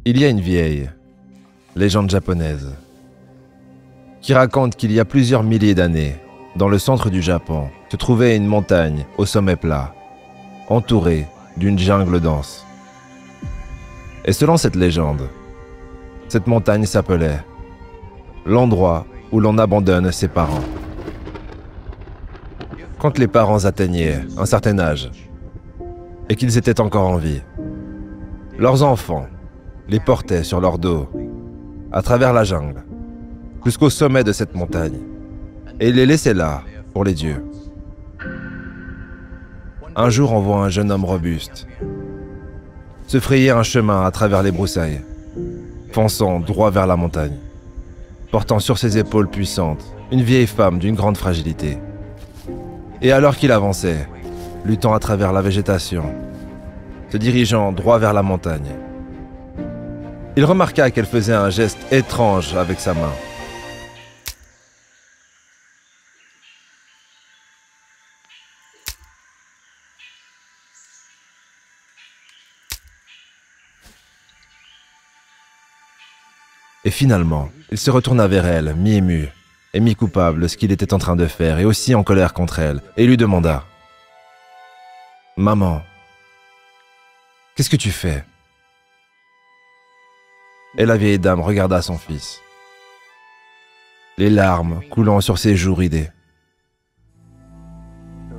Il y a une vieille légende japonaise qui raconte qu'il y a plusieurs milliers d'années, dans le centre du Japon, se trouvait une montagne au sommet plat, entourée d'une jungle dense. Et selon cette légende, cette montagne s'appelait l'endroit où l'on abandonne ses parents. Quand les parents atteignaient un certain âge et qu'ils étaient encore en vie, leurs enfants les portaient sur leur dos à travers la jungle jusqu'au sommet de cette montagne et les laissaient là pour les dieux. Un jour, on voit un jeune homme robuste se frayer un chemin à travers les broussailles, fonçant droit vers la montagne, portant sur ses épaules puissantes une vieille femme d'une grande fragilité. Et alors qu'il avançait, luttant à travers la végétation, se dirigeant droit vers la montagne, il remarqua qu'elle faisait un geste étrange avec sa main. Et finalement, il se retourna vers elle, mi-ému et mi-coupable de ce qu'il était en train de faire et aussi en colère contre elle, et lui demanda « Maman, qu'est-ce que tu fais ?» Et la vieille dame regarda son fils, les larmes coulant sur ses joues ridées,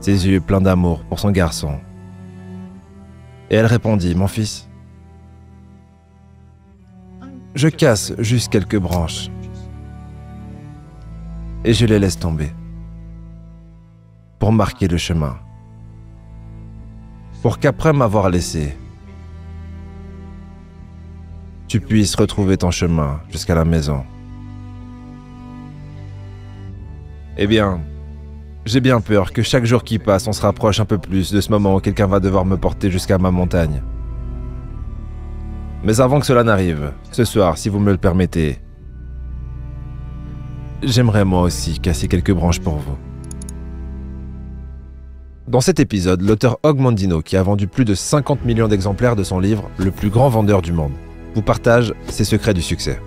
ses yeux pleins d'amour pour son garçon. Et elle répondit « Mon fils, je casse juste quelques branches et je les laisse tomber pour marquer le chemin, pour qu'après m'avoir laissé, tu puisses retrouver ton chemin jusqu'à la maison. Eh bien, j'ai bien peur que chaque jour qui passe, on se rapproche un peu plus de ce moment où quelqu'un va devoir me porter jusqu'à ma montagne. Mais avant que cela n'arrive, ce soir, si vous me le permettez, j'aimerais moi aussi casser quelques branches pour vous. Dans cet épisode, l'auteur Og Mandino, qui a vendu plus de 50 millions d'exemplaires de son livre « Le plus grand vendeur du monde », vous partage ses secrets du succès.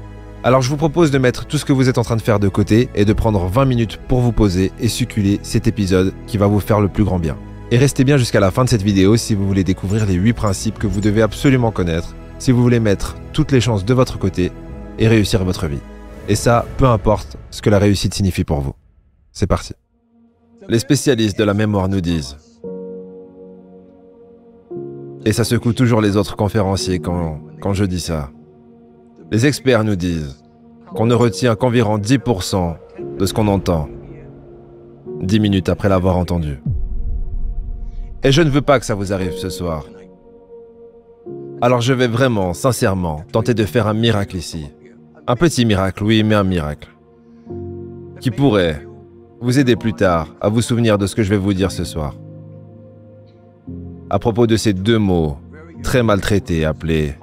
Alors je vous propose de mettre tout ce que vous êtes en train de faire de côté et de prendre 20 minutes pour vous poser et succuler cet épisode qui va vous faire le plus grand bien. Et restez bien jusqu'à la fin de cette vidéo si vous voulez découvrir les 8 principes que vous devez absolument connaître si vous voulez mettre toutes les chances de votre côté et réussir votre vie. Et ça, peu importe ce que la réussite signifie pour vous. C'est parti. Les spécialistes de la mémoire nous disent, et ça secoue toujours les autres conférenciers quand je dis ça, les experts nous disent qu'on ne retient qu'environ 10% de ce qu'on entend 10 minutes après l'avoir entendu. Et je ne veux pas que ça vous arrive ce soir. Alors je vais vraiment, sincèrement, tenter de faire un miracle ici. Un petit miracle, oui, mais un miracle. Qui pourrait vous aider plus tard à vous souvenir de ce que je vais vous dire ce soir. À propos de ces deux mots très maltraités appelés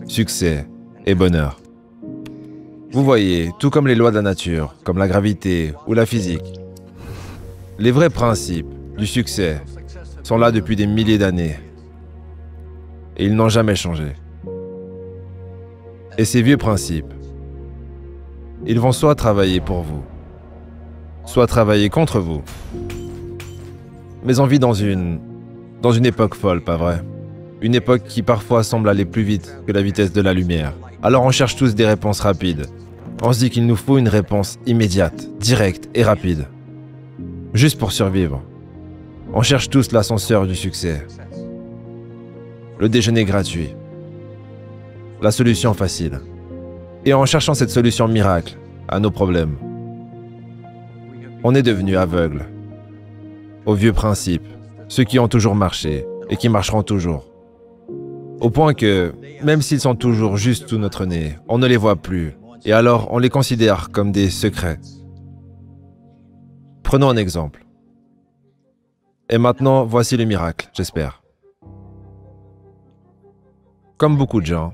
succès et bonheur. Vous voyez, tout comme les lois de la nature, comme la gravité ou la physique, les vrais principes du succès sont là depuis des milliers d'années. Et ils n'ont jamais changé. Et ces vieux principes, ils vont soit travailler pour vous, soit travailler contre vous. Mais on vit dans une époque folle, pas vrai? Une époque qui parfois semble aller plus vite que la vitesse de la lumière. Alors on cherche tous des réponses rapides. On se dit qu'il nous faut une réponse immédiate, directe et rapide. Juste pour survivre. On cherche tous l'ascenseur du succès. Le déjeuner gratuit, la solution facile. Et en cherchant cette solution miracle à nos problèmes, on est devenu aveugle aux vieux principes, ceux qui ont toujours marché et qui marcheront toujours. Au point que, même s'ils sont toujours juste sous notre nez, on ne les voit plus, et alors on les considère comme des secrets. Prenons un exemple. Et maintenant, voici le miracle, j'espère. Comme beaucoup de gens,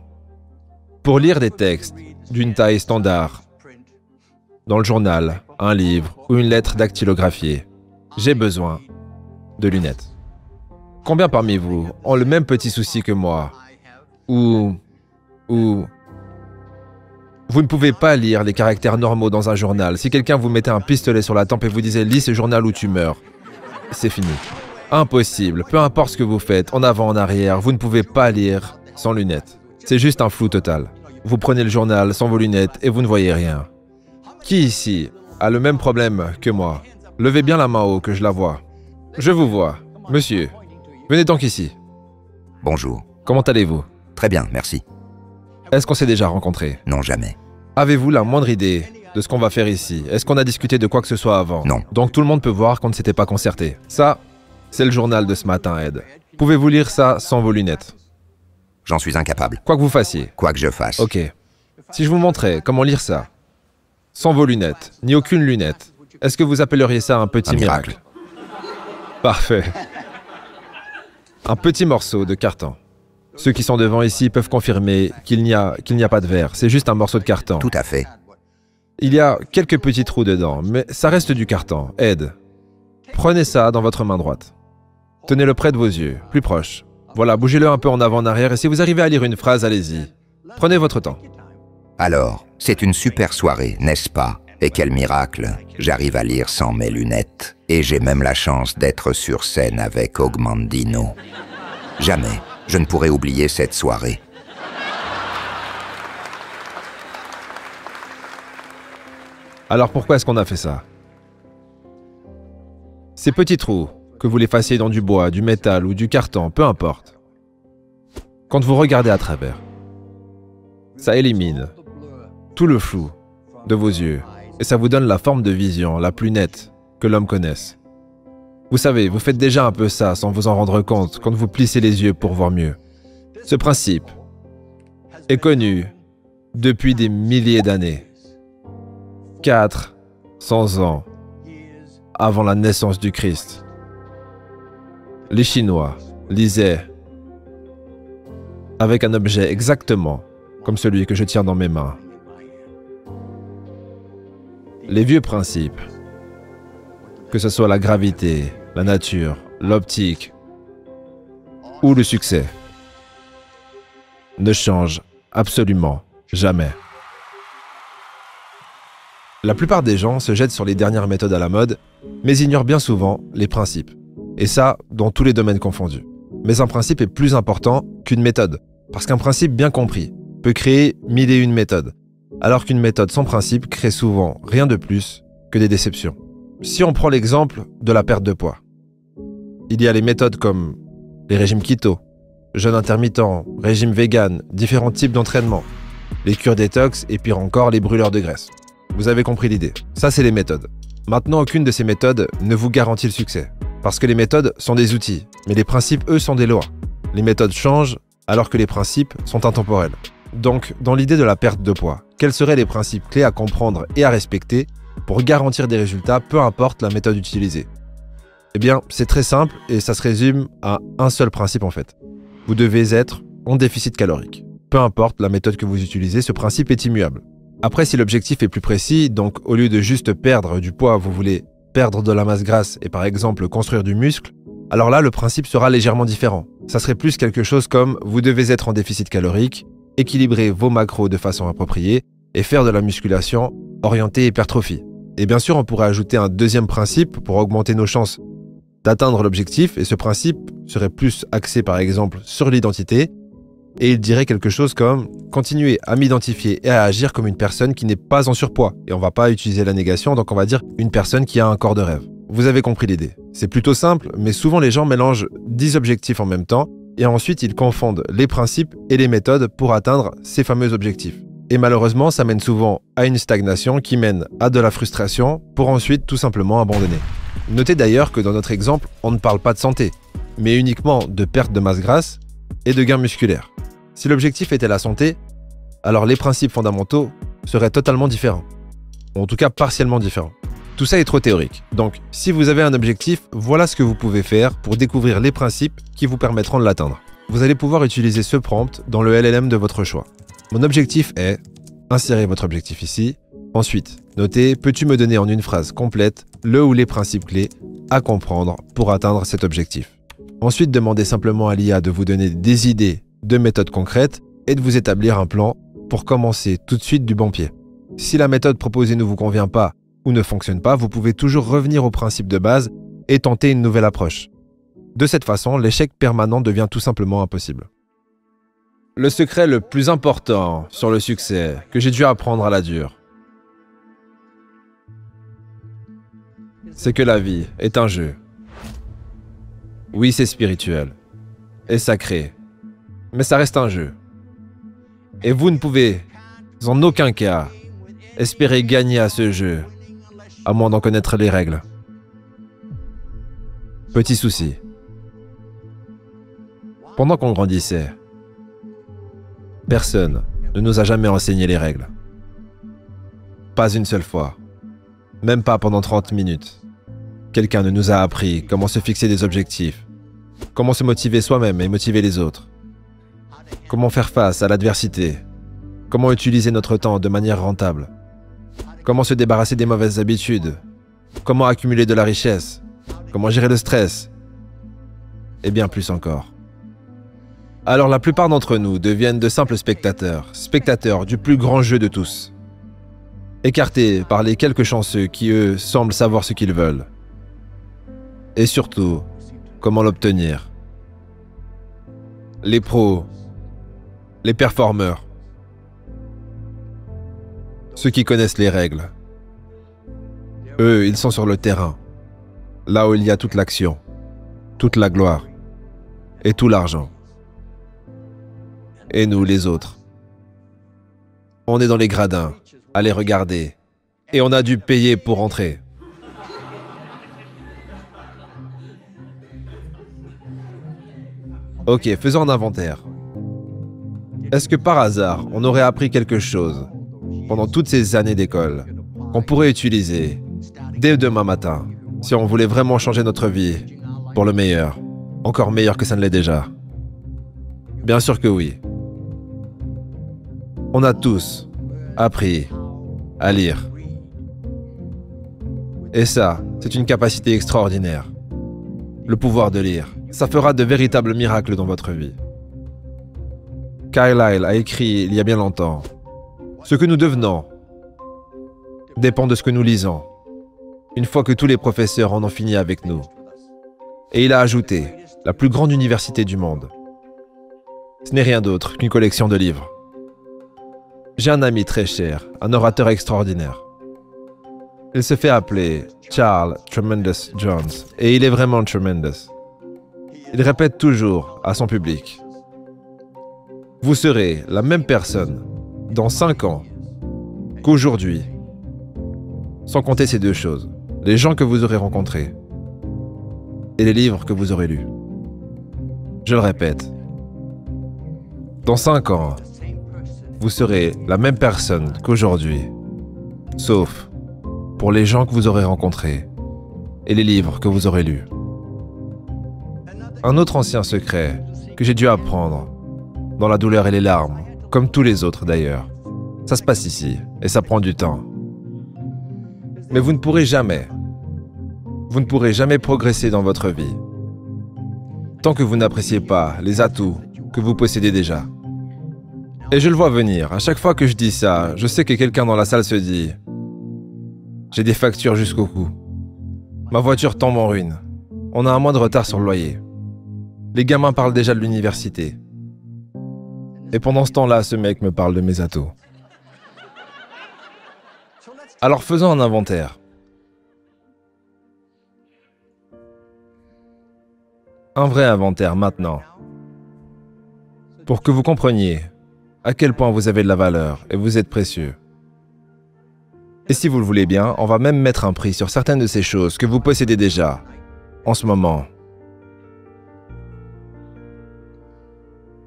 pour lire des textes d'une taille standard, dans le journal, un livre ou une lettre dactylographiée, j'ai besoin de lunettes. Combien parmi vous ont le même petit souci que moi, ou ou vous ne pouvez pas lire les caractères normaux dans un journal. Si quelqu'un vous mettait un pistolet sur la tempe et vous disait « lis ce journal ou tu meurs », c'est fini. Impossible, peu importe ce que vous faites, en avant, en arrière, vous ne pouvez pas lire sans lunettes. C'est juste un flou total. Vous prenez le journal sans vos lunettes et vous ne voyez rien. Qui ici a le même problème que moi? Levez bien la main haut que je la vois. Je vous vois. Monsieur, venez donc ici. Bonjour. Comment allez-vous? Très bien, merci. Est-ce qu'on s'est déjà rencontrés? Non, jamais. Avez-vous la moindre idée de ce qu'on va faire ici? Est-ce qu'on a discuté de quoi que ce soit avant? Non. Donc tout le monde peut voir qu'on ne s'était pas concerté. Ça, c'est le journal de ce matin, Ed. Pouvez-vous lire ça sans vos lunettes? J'en suis incapable. Quoi que vous fassiez. Quoi que je fasse. Ok. Si je vous montrais comment lire ça, sans vos lunettes, ni aucune lunette, est-ce que vous appelleriez ça un petit miracle? Parfait. Un petit morceau de carton. Ceux qui sont devant ici peuvent confirmer qu'il n'y a pas de verre. C'est juste un morceau de carton. Tout à fait. Il y a quelques petits trous dedans, mais ça reste du carton. Ed, prenez ça dans votre main droite. Tenez-le près de vos yeux, plus proche. Voilà, bougez-le un peu en avant, en arrière, et si vous arrivez à lire une phrase, allez-y. Prenez votre temps. Alors, c'est une super soirée, n'est-ce pas? Et quel miracle! J'arrive à lire sans mes lunettes, et j'ai même la chance d'être sur scène avec Ogmandino. Jamais je ne pourrai oublier cette soirée. Alors pourquoi est-ce qu'on a fait ça? Ces petits trous, que vous les fassiez dans du bois, du métal ou du carton, peu importe. Quand vous regardez à travers, ça élimine tout le flou de vos yeux et ça vous donne la forme de vision la plus nette que l'homme connaisse. Vous savez, vous faites déjà un peu ça sans vous en rendre compte quand vous plissez les yeux pour voir mieux. Ce principe est connu depuis des milliers d'années. 400 ans avant la naissance du Christ. Les Chinois lisaient avec un objet exactement comme celui que je tiens dans mes mains. Les vieux principes, que ce soit la gravité, la nature, l'optique ou le succès, ne changent absolument jamais. La plupart des gens se jettent sur les dernières méthodes à la mode, mais ignorent bien souvent les principes. Et ça, dans tous les domaines confondus. Mais un principe est plus important qu'une méthode, parce qu'un principe bien compris peut créer 1001 méthodes, alors qu'une méthode sans principe crée souvent rien de plus que des déceptions. Si on prend l'exemple de la perte de poids, il y a les méthodes comme les régimes keto, jeûne intermittent, régime vegan, différents types d'entraînement, les cures détox et pire encore les brûleurs de graisse. Vous avez compris l'idée. Ça, c'est les méthodes. Maintenant, aucune de ces méthodes ne vous garantit le succès. Parce que les méthodes sont des outils, mais les principes, eux, sont des lois. Les méthodes changent, alors que les principes sont intemporels. Donc, dans l'idée de la perte de poids, quels seraient les principes clés à comprendre et à respecter pour garantir des résultats, peu importe la méthode utilisée? Eh bien, c'est très simple et ça se résume à un seul principe en fait. Vous devez être en déficit calorique. Peu importe la méthode que vous utilisez, ce principe est immuable. Après, si l'objectif est plus précis, donc au lieu de juste perdre du poids, vous voulez perdre de la masse grasse et par exemple construire du muscle, alors là, le principe sera légèrement différent. Ça serait plus quelque chose comme vous devez être en déficit calorique, équilibrer vos macros de façon appropriée et faire de la musculation orientée hypertrophie. Et bien sûr, on pourrait ajouter un deuxième principe pour augmenter nos chances d'atteindre l'objectif et ce principe serait plus axé par exemple sur l'identité et il dirait quelque chose comme « Continuez à m'identifier et à agir comme une personne qui n'est pas en surpoids ». Et on ne va pas utiliser la négation, donc on va dire une personne qui a un corps de rêve. Vous avez compris l'idée. C'est plutôt simple, mais souvent les gens mélangent 10 objectifs en même temps et ensuite ils confondent les principes et les méthodes pour atteindre ces fameux objectifs. Et malheureusement, ça mène souvent à une stagnation qui mène à de la frustration pour ensuite tout simplement abandonner. Notez d'ailleurs que dans notre exemple, on ne parle pas de santé, mais uniquement de perte de masse grasse et de gains musculaires. Si l'objectif était la santé, alors les principes fondamentaux seraient totalement différents, ou en tout cas partiellement différents. Tout ça est trop théorique, donc si vous avez un objectif, voilà ce que vous pouvez faire pour découvrir les principes qui vous permettront de l'atteindre. Vous allez pouvoir utiliser ce prompt dans le LLM de votre choix. Mon objectif est, insérez votre objectif ici, ensuite, notez, peux-tu me donner en une phrase complète le ou les principes clés à comprendre pour atteindre cet objectif. Ensuite, demandez simplement à l'IA de vous donner des idées de méthodes concrètes est de vous établir un plan pour commencer tout de suite du bon pied. Si la méthode proposée ne vous convient pas ou ne fonctionne pas, vous pouvez toujours revenir au principe de base et tenter une nouvelle approche. De cette façon, l'échec permanent devient tout simplement impossible. Le secret le plus important sur le succès que j'ai dû apprendre à la dure, c'est que la vie est un jeu. Oui, c'est spirituel et sacré, mais ça reste un jeu. Et vous ne pouvez en aucun cas espérer gagner à ce jeu, à moins d'en connaître les règles. Petit souci. Pendant qu'on grandissait, personne ne nous a jamais enseigné les règles. Pas une seule fois. Même pas pendant 30 minutes. Quelqu'un ne nous a appris comment se fixer des objectifs, comment se motiver soi-même et motiver les autres, comment faire face à l'adversité, comment utiliser notre temps de manière rentable, comment se débarrasser des mauvaises habitudes, comment accumuler de la richesse, comment gérer le stress, et bien plus encore. Alors la plupart d'entre nous deviennent de simples spectateurs du plus grand jeu de tous, écartés par les quelques chanceux qui, eux, semblent savoir ce qu'ils veulent. Et surtout, comment l'obtenir. Les pros, les performeurs, ceux qui connaissent les règles. Eux, ils sont sur le terrain, là où il y a toute l'action, toute la gloire et tout l'argent. Et nous, les autres, on est dans les gradins, à les regarder, et on a dû payer pour entrer. Ok, faisons un inventaire. Est-ce que par hasard, on aurait appris quelque chose pendant toutes ces années d'école qu'on pourrait utiliser dès demain matin si on voulait vraiment changer notre vie pour le meilleur, encore meilleur que ça ne l'est déjà? Bien sûr que oui. On a tous appris à lire. Et ça, c'est une capacité extraordinaire. Le pouvoir de lire, ça fera de véritables miracles dans votre vie. Carlyle a écrit il y a bien longtemps, « Ce que nous devenons dépend de ce que nous lisons, une fois que tous les professeurs en ont fini avec nous. » Et il a ajouté, « La plus grande université du monde. Ce n'est rien d'autre qu'une collection de livres. » J'ai un ami très cher, un orateur extraordinaire. Il se fait appeler Charles Tremendous Jones, et il est vraiment tremendous. Il répète toujours à son public, « Vous serez la même personne dans 5 ans qu'aujourd'hui, sans compter ces deux choses, les gens que vous aurez rencontrés et les livres que vous aurez lus. » Je le répète, dans 5 ans, vous serez la même personne qu'aujourd'hui, sauf pour les gens que vous aurez rencontrés et les livres que vous aurez lus. Un autre ancien secret que j'ai dû apprendre, dans la douleur et les larmes, comme tous les autres d'ailleurs, ça se passe ici et ça prend du temps. Mais vous ne pourrez jamais progresser dans votre vie tant que vous n'appréciez pas les atouts que vous possédez déjà. Et je le vois venir, à chaque fois que je dis ça, je sais que quelqu'un dans la salle se dit « J'ai des factures jusqu'au cou. Ma voiture tombe en ruine. On a un mois de retard sur le loyer. Les gamins parlent déjà de l'université. Et pendant ce temps-là, ce mec me parle de mes atouts. » Alors faisons un inventaire. Un vrai inventaire maintenant. Pour que vous compreniez à quel point vous avez de la valeur et vous êtes précieux. Et si vous le voulez bien, on va même mettre un prix sur certaines de ces choses que vous possédez déjà, en ce moment.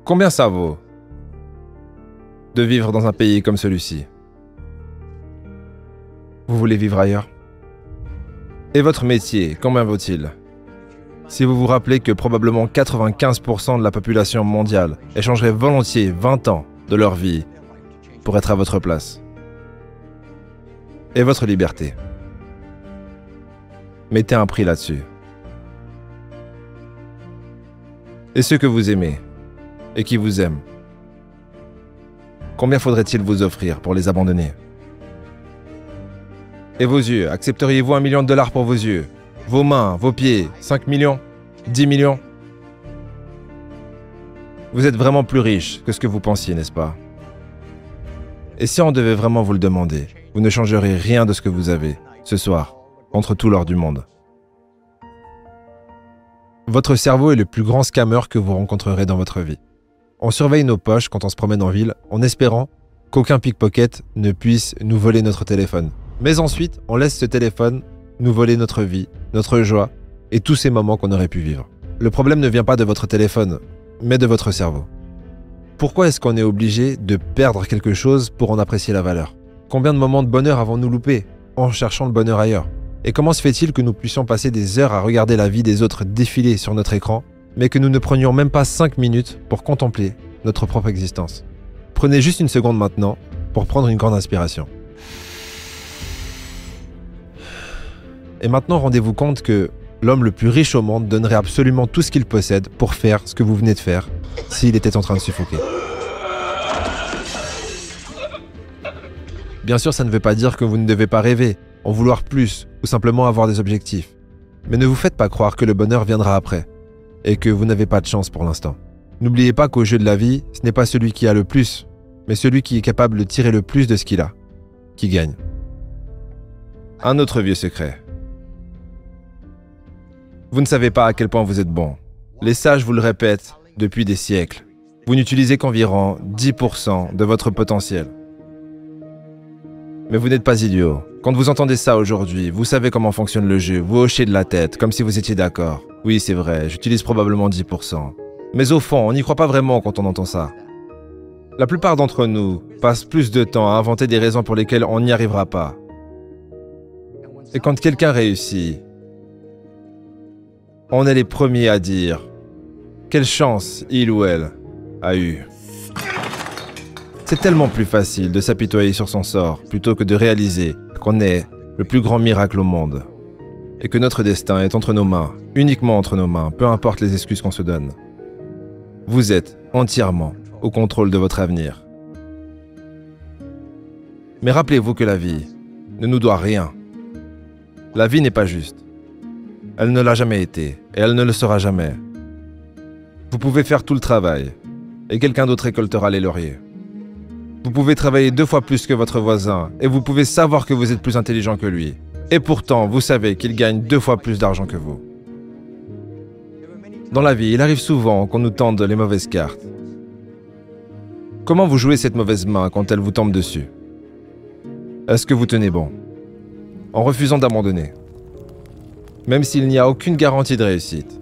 Combien ça vaut de vivre dans un pays comme celui-ci? Vous voulez vivre ailleurs? Et votre métier, combien vaut-il? Si vous vous rappelez que probablement 95% de la population mondiale échangerait volontiers 20 ans de leur vie pour être à votre place. Et votre liberté. Mettez un prix là-dessus. Et ceux que vous aimez et qui vous aiment. Combien faudrait-il vous offrir pour les abandonner? Et vos yeux, accepteriez-vous 1 million de dollars pour vos yeux? Vos mains, vos pieds, 5 millions? 10 millions? Vous êtes vraiment plus riche que ce que vous pensiez, n'est-ce pas? Et si on devait vraiment vous le demander, vous ne changeriez rien de ce que vous avez, ce soir, contre tout l'or du monde. Votre cerveau est le plus grand scammer que vous rencontrerez dans votre vie. On surveille nos poches quand on se promène en ville, en espérant qu'aucun pickpocket ne puisse nous voler notre téléphone. Mais ensuite, on laisse ce téléphone nous voler notre vie, notre joie et tous ces moments qu'on aurait pu vivre. Le problème ne vient pas de votre téléphone, mais de votre cerveau. Pourquoi est-ce qu'on est obligé de perdre quelque chose pour en apprécier la valeur? Combien de moments de bonheur avons-nous loupés en cherchant le bonheur ailleurs? Et comment se fait-il que nous puissions passer des heures à regarder la vie des autres défiler sur notre écran, mais que nous ne prenions même pas 5 minutes pour contempler notre propre existence? Prenez juste une seconde maintenant pour prendre une grande inspiration. Et maintenant, rendez-vous compte que l'homme le plus riche au monde donnerait absolument tout ce qu'il possède pour faire ce que vous venez de faire s'il était en train de suffoquer. Bien sûr, ça ne veut pas dire que vous ne devez pas rêver, en vouloir plus ou simplement avoir des objectifs. Mais ne vous faites pas croire que le bonheur viendra après et que vous n'avez pas de chance pour l'instant. N'oubliez pas qu'au jeu de la vie, ce n'est pas celui qui a le plus, mais celui qui est capable de tirer le plus de ce qu'il a, qui gagne. Un autre vieux secret. Vous ne savez pas à quel point vous êtes bon. Les sages vous le répètent depuis des siècles. Vous n'utilisez qu'environ 10% de votre potentiel. Mais vous n'êtes pas idiot. Quand vous entendez ça aujourd'hui, vous savez comment fonctionne le jeu, vous hochez de la tête, comme si vous étiez d'accord. Oui, c'est vrai, j'utilise probablement 10%. Mais au fond, on n'y croit pas vraiment quand on entend ça. La plupart d'entre nous passent plus de temps à inventer des raisons pour lesquelles on n'y arrivera pas. Et quand quelqu'un réussit, on est les premiers à dire « Quelle chance il ou elle a eu ». C'est tellement plus facile de s'apitoyer sur son sort plutôt que de réaliser qu'on est le plus grand miracle au monde et que notre destin est entre nos mains, uniquement entre nos mains, peu importe les excuses qu'on se donne. Vous êtes entièrement au contrôle de votre avenir. Mais rappelez-vous que la vie ne nous doit rien. La vie n'est pas juste. Elle ne l'a jamais été et elle ne le sera jamais. Vous pouvez faire tout le travail et quelqu'un d'autre récoltera les lauriers. Vous pouvez travailler 2 fois plus que votre voisin et vous pouvez savoir que vous êtes plus intelligent que lui. Et pourtant, vous savez qu'il gagne 2 fois plus d'argent que vous. Dans la vie, il arrive souvent qu'on nous tende les mauvaises cartes. Comment vous jouez cette mauvaise main quand elle vous tombe dessus? Est-ce que vous tenez bon? En refusant d'abandonner, même s'il n'y a aucune garantie de réussite?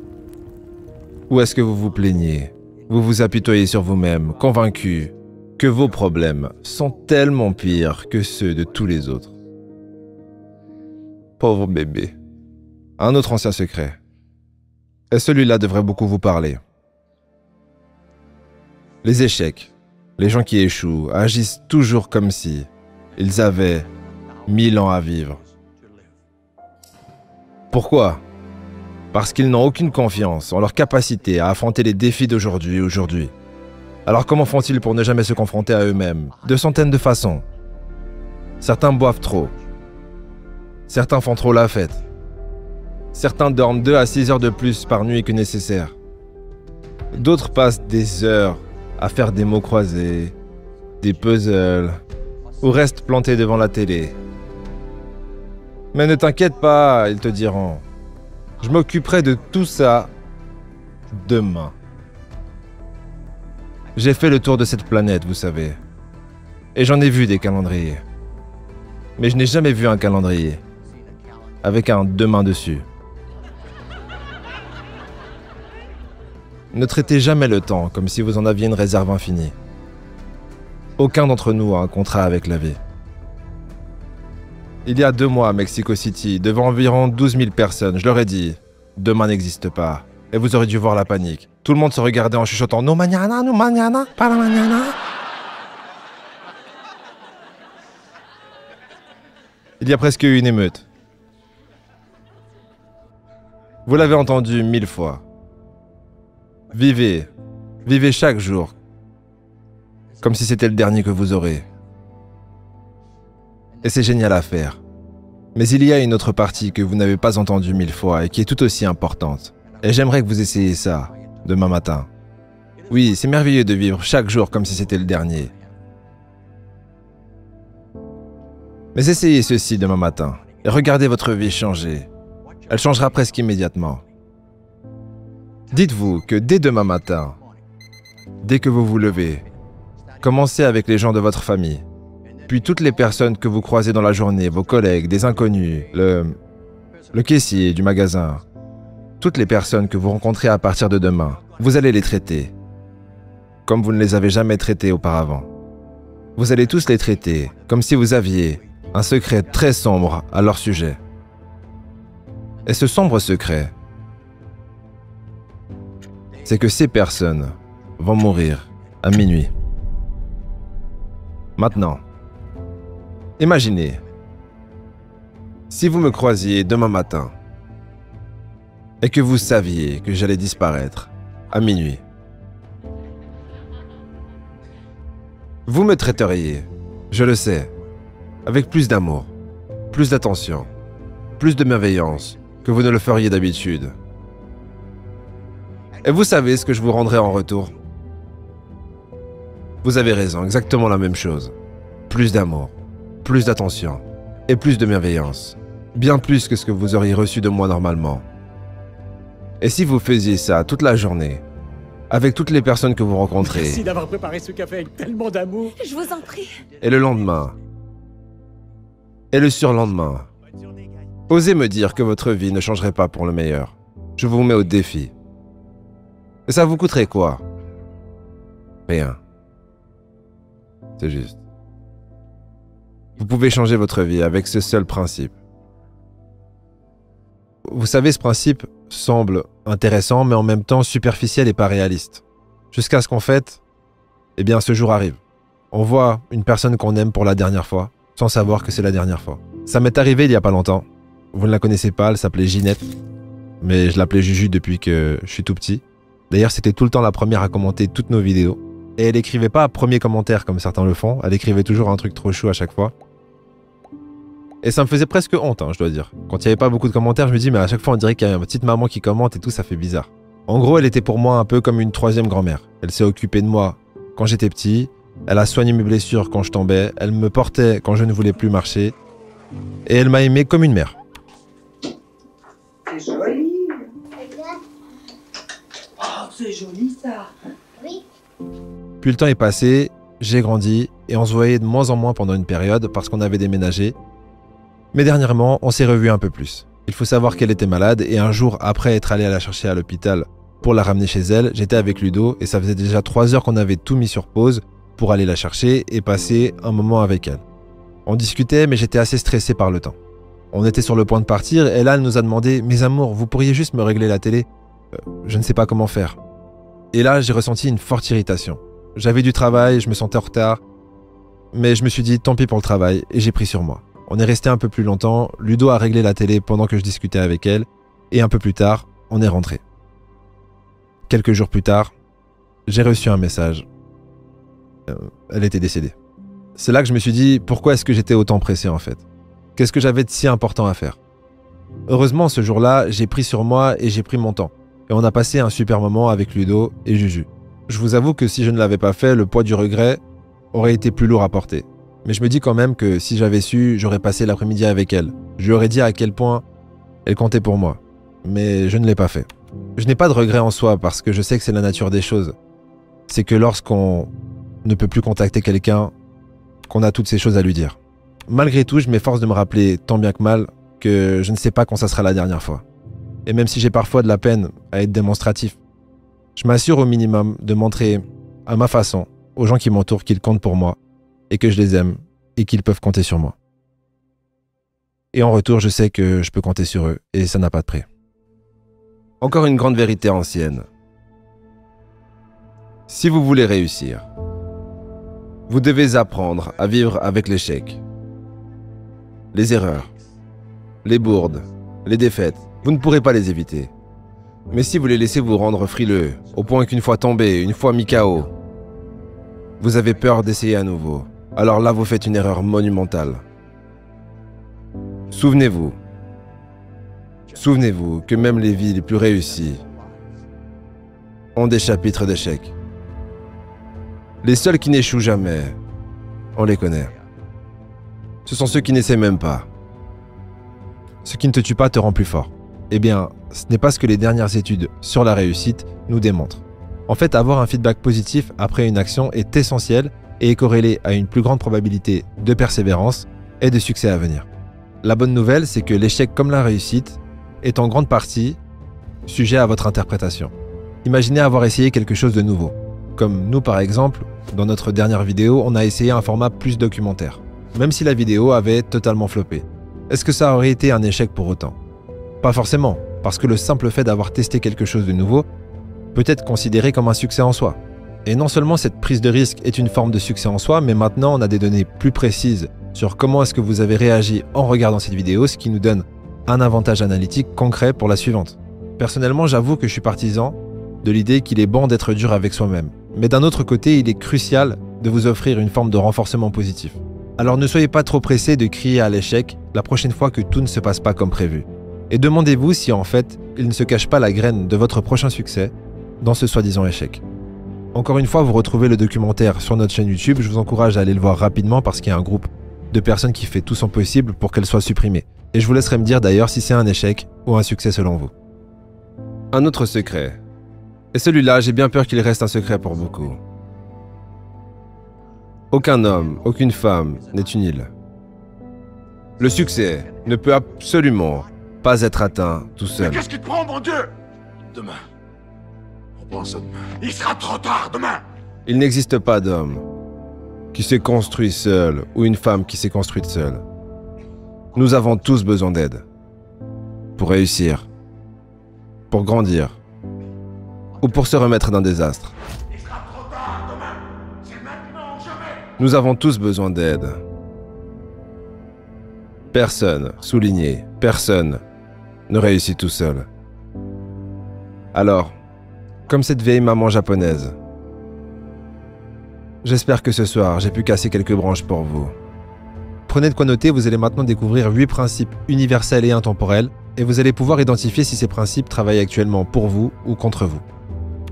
Ou est-ce que vous vous plaignez? Vous vous apitoyez sur vous-même, convaincu que vos problèmes sont tellement pires que ceux de tous les autres? Pauvre bébé. Un autre ancien secret. Et celui-là devrait beaucoup vous parler. Les échecs, les gens qui échouent, agissent toujours comme si ils avaient 1000 ans à vivre. Pourquoi? Parce qu'ils n'ont aucune confiance en leur capacité à affronter les défis d'aujourd'hui. Alors comment font-ils pour ne jamais se confronter à eux-mêmes? De centaines de façons. Certains boivent trop. Certains font trop la fête. Certains dorment 2 à 6 heures de plus par nuit que nécessaire. D'autres passent des heures à faire des mots croisés, des puzzles, ou restent plantés devant la télé. Mais ne t'inquiète pas, ils te diront. Je m'occuperai de tout ça demain. J'ai fait le tour de cette planète, vous savez. Et j'en ai vu des calendriers. Mais je n'ai jamais vu un calendrier avec un demain dessus. Ne traitez jamais le temps comme si vous en aviez une réserve infinie. Aucun d'entre nous a un contrat avec la vie. Il y a 2 mois à Mexico City, devant environ 12 000 personnes, je leur ai dit « Demain n'existe pas ». Et vous aurez dû voir la panique. Tout le monde se regardait en chuchotant « No mañana, para mañana ». Il y a presque eu une émeute. Vous l'avez entendu 1000 fois. Vivez chaque jour comme si c'était le dernier que vous aurez. Et c'est génial à faire. Mais il y a une autre partie que vous n'avez pas entendue 1000 fois et qui est tout aussi importante. Et j'aimerais que vous essayiez ça, demain matin. Oui, c'est merveilleux de vivre chaque jour comme si c'était le dernier. Mais essayez ceci demain matin et regardez votre vie changer. Elle changera presque immédiatement. Dites-vous que dès demain matin, dès que vous vous levez, commencez avec les gens de votre famille, puis toutes les personnes que vous croisez dans la journée, vos collègues, des inconnus, le caissier du magasin, toutes les personnes que vous rencontrez à partir de demain, vous allez les traiter comme vous ne les avez jamais traités auparavant. Vous allez tous les traiter comme si vous aviez un secret très sombre à leur sujet. Et ce sombre secret, c'est que ces personnes vont mourir à minuit. Maintenant, imaginez, si vous me croisiez demain matin et que vous saviez que j'allais disparaître à minuit, vous me traiteriez, je le sais, avec plus d'amour, plus d'attention, plus de bienveillance que vous ne le feriez d'habitude. Et vous savez ce que je vous rendrai en retour? Vous avez raison, exactement la même chose. Plus d'amour, plus d'attention et plus de bienveillance. Bien plus que ce que vous auriez reçu de moi normalement. Et si vous faisiez ça toute la journée, avec toutes les personnes que vous rencontrez... Merci d'avoir préparé ce café avec tellement d'amour. Je vous en prie. Et le lendemain, et le surlendemain, osez me dire que votre vie ne changerait pas pour le meilleur. Je vous mets au défi. Et ça vous coûterait quoi? Rien. C'est juste. Vous pouvez changer votre vie avec ce seul principe. Vous savez, ce principe semble intéressant, mais en même temps superficiel et pas réaliste. Jusqu'à ce qu'en fait, eh bien, ce jour arrive. On voit une personne qu'on aime pour la dernière fois, sans savoir que c'est la dernière fois. Ça m'est arrivé il y a pas longtemps. Vous ne la connaissez pas, elle s'appelait Ginette. Mais je l'appelais Juju depuis que je suis tout petit. D'ailleurs, c'était tout le temps la première à commenter toutes nos vidéos. Et elle écrivait pas premier commentaire comme certains le font, elle écrivait toujours un truc trop chou à chaque fois. Et ça me faisait presque honte, je dois dire. Quand il n'y avait pas beaucoup de commentaires, je me dis, mais à chaque fois on dirait qu'il y a une petite maman qui commente et tout, ça fait bizarre. En gros, elle était pour moi un peu comme une troisième grand-mère. Elle s'est occupée de moi quand j'étais petit, elle a soigné mes blessures quand je tombais, elle me portait quand je ne voulais plus marcher, et elle m'a aimé comme une mère. C'est joli. Oh, c'est joli ça. Oui. Puis le temps est passé, j'ai grandi, et on se voyait de moins en moins pendant une période parce qu'on avait déménagé. Mais dernièrement, on s'est revus un peu plus. Il faut savoir qu'elle était malade, et un jour après être allé la chercher à l'hôpital pour la ramener chez elle, j'étais avec Ludo, et ça faisait déjà 3 heures qu'on avait tout mis sur pause pour aller la chercher et passer un moment avec elle. On discutait, mais j'étais assez stressé par le temps. On était sur le point de partir, et là elle nous a demandé « Mes amours, vous pourriez juste me régler la télé ? Je ne sais pas comment faire. » Et là, j'ai ressenti une forte irritation. J'avais du travail, je me sentais en retard, mais je me suis dit tant pis pour le travail, et j'ai pris sur moi. On est resté un peu plus longtemps, Ludo a réglé la télé pendant que je discutais avec elle, et un peu plus tard, on est rentré. Quelques jours plus tard, j'ai reçu un message. Elle était décédée. C'est là que je me suis dit, pourquoi est-ce que j'étais autant pressé en fait? Qu'est-ce que j'avais de si important à faire? Heureusement, ce jour-là, j'ai pris sur moi et j'ai pris mon temps. Et on a passé un super moment avec Ludo et Juju. Je vous avoue que si je ne l'avais pas fait, le poids du regret aurait été plus lourd à porter. Mais je me dis quand même que si j'avais su, j'aurais passé l'après-midi avec elle. Je lui aurais dit à quel point elle comptait pour moi. Mais je ne l'ai pas fait. Je n'ai pas de regret en soi parce que je sais que c'est la nature des choses. C'est que lorsqu'on ne peut plus contacter quelqu'un, qu'on a toutes ces choses à lui dire. Malgré tout, je m'efforce de me rappeler tant bien que mal que je ne sais pas quand ça sera la dernière fois. Et même si j'ai parfois de la peine à être démonstratif, je m'assure au minimum de montrer à ma façon aux gens qui m'entourent qu'ils comptent pour moi et que je les aime et qu'ils peuvent compter sur moi. Et en retour, je sais que je peux compter sur eux et ça n'a pas de prix. Encore une grande vérité ancienne. Si vous voulez réussir, vous devez apprendre à vivre avec l'échec, les erreurs, les bourdes, les défaites. Vous ne pourrez pas les éviter. Mais si vous les laissez vous rendre frileux, au point qu'une fois tombé, une fois mis KO, Vous avez peur d'essayer à nouveau. Alors là, vous faites une erreur monumentale. Souvenez-vous que même les vies les plus réussies ont des chapitres d'échecs. Les seuls qui n'échouent jamais, on les connaît. Ce sont ceux qui n'essaient même pas. Ce qui ne te tue pas te rend plus fort. Eh bien, ce n'est pas ce que les dernières études sur la réussite nous démontrent. En fait, avoir un feedback positif après une action est essentiel et est corrélé à une plus grande probabilité de persévérance et de succès à venir. La bonne nouvelle, c'est que l'échec comme la réussite est en grande partie sujet à votre interprétation. Imaginez avoir essayé quelque chose de nouveau. Comme nous par exemple, dans notre dernière vidéo, on a essayé un format plus documentaire. Même si la vidéo avait totalement floppé. Est-ce que ça aurait été un échec pour autant? Pas forcément, parce que le simple fait d'avoir testé quelque chose de nouveau peut être considéré comme un succès en soi. Et non seulement cette prise de risque est une forme de succès en soi, mais maintenant on a des données plus précises sur comment est-ce que vous avez réagi en regardant cette vidéo, ce qui nous donne un avantage analytique concret pour la suivante. Personnellement, j'avoue que je suis partisan de l'idée qu'il est bon d'être dur avec soi-même. Mais d'un autre côté, il est crucial de vous offrir une forme de renforcement positif. Alors ne soyez pas trop pressé de crier à l'échec la prochaine fois que tout ne se passe pas comme prévu. Et demandez-vous si en fait, il ne se cache pas la graine de votre prochain succès dans ce soi-disant échec. Encore une fois, vous retrouvez le documentaire sur notre chaîne YouTube, je vous encourage à aller le voir rapidement parce qu'il y a un groupe de personnes qui fait tout son possible pour qu'elle soit supprimée. Et je vous laisserai me dire d'ailleurs si c'est un échec ou un succès selon vous. Un autre secret. Et celui-là, j'ai bien peur qu'il reste un secret pour beaucoup. Aucun homme, aucune femme n'est une île. Le succès ne peut absolument pas être atteint tout seul. Mais qu'est-ce qui te prend, mon Dieu? Demain. On pense à demain. Il sera trop tard demain. Il n'existe pas d'homme qui s'est construit seul ou une femme qui s'est construite seule. Nous avons tous besoin d'aide. Pour réussir. Pour grandir. Ou pour se remettre d'un désastre. Il sera trop tard demain. C'est maintenant ou jamais. Nous avons tous besoin d'aide. Personne, souligné, personne ne réussit tout seul. Alors, comme cette vieille maman japonaise, j'espère que ce soir, j'ai pu casser quelques branches pour vous. Prenez de quoi noter, vous allez maintenant découvrir 8 principes universels et intemporels, et vous allez pouvoir identifier si ces principes travaillent actuellement pour vous ou contre vous.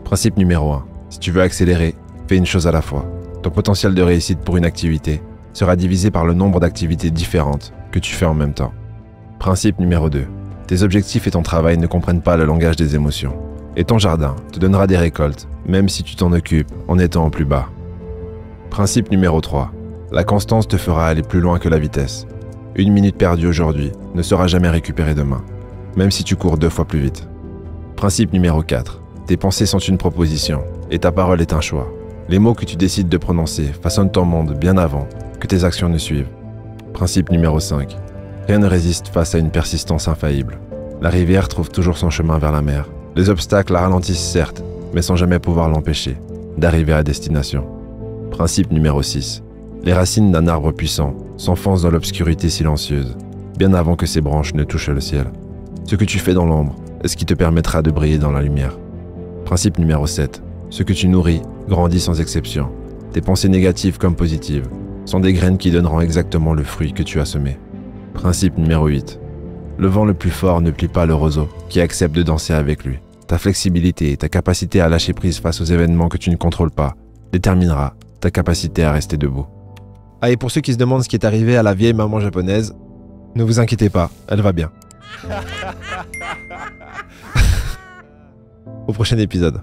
Principe numéro 1. Si tu veux accélérer, fais une chose à la fois. Ton potentiel de réussite pour une activité sera divisé par le nombre d'activités différentes que tu fais en même temps. Principe numéro 2. Tes objectifs et ton travail ne comprennent pas le langage des émotions. Et ton jardin te donnera des récoltes, même si tu t'en occupes en étant au plus bas. Principe numéro 3. La constance te fera aller plus loin que la vitesse. 1 minute perdue aujourd'hui ne sera jamais récupérée demain, même si tu cours 2 fois plus vite. Principe numéro 4. Tes pensées sont une proposition, et ta parole est un choix. Les mots que tu décides de prononcer façonnent ton monde bien avant que tes actions ne suivent. Principe numéro 5. Rien ne résiste face à une persistance infaillible. La rivière trouve toujours son chemin vers la mer. Les obstacles la ralentissent certes, mais sans jamais pouvoir l'empêcher d'arriver à destination. Principe numéro 6. Les racines d'un arbre puissant s'enfoncent dans l'obscurité silencieuse, bien avant que ses branches ne touchent le ciel. Ce que tu fais dans l'ombre est ce qui te permettra de briller dans la lumière. Principe numéro 7. Ce que tu nourris grandit sans exception. Tes pensées négatives comme positives sont des graines qui donneront exactement le fruit que tu as semé. Principe numéro 8. Le vent le plus fort ne plie pas le roseau qui accepte de danser avec lui. Ta flexibilité et ta capacité à lâcher prise face aux événements que tu ne contrôles pas déterminera ta capacité à rester debout. Ah, et pour ceux qui se demandent ce qui est arrivé à la vieille maman japonaise, ne vous inquiétez pas, elle va bien. Au prochain épisode.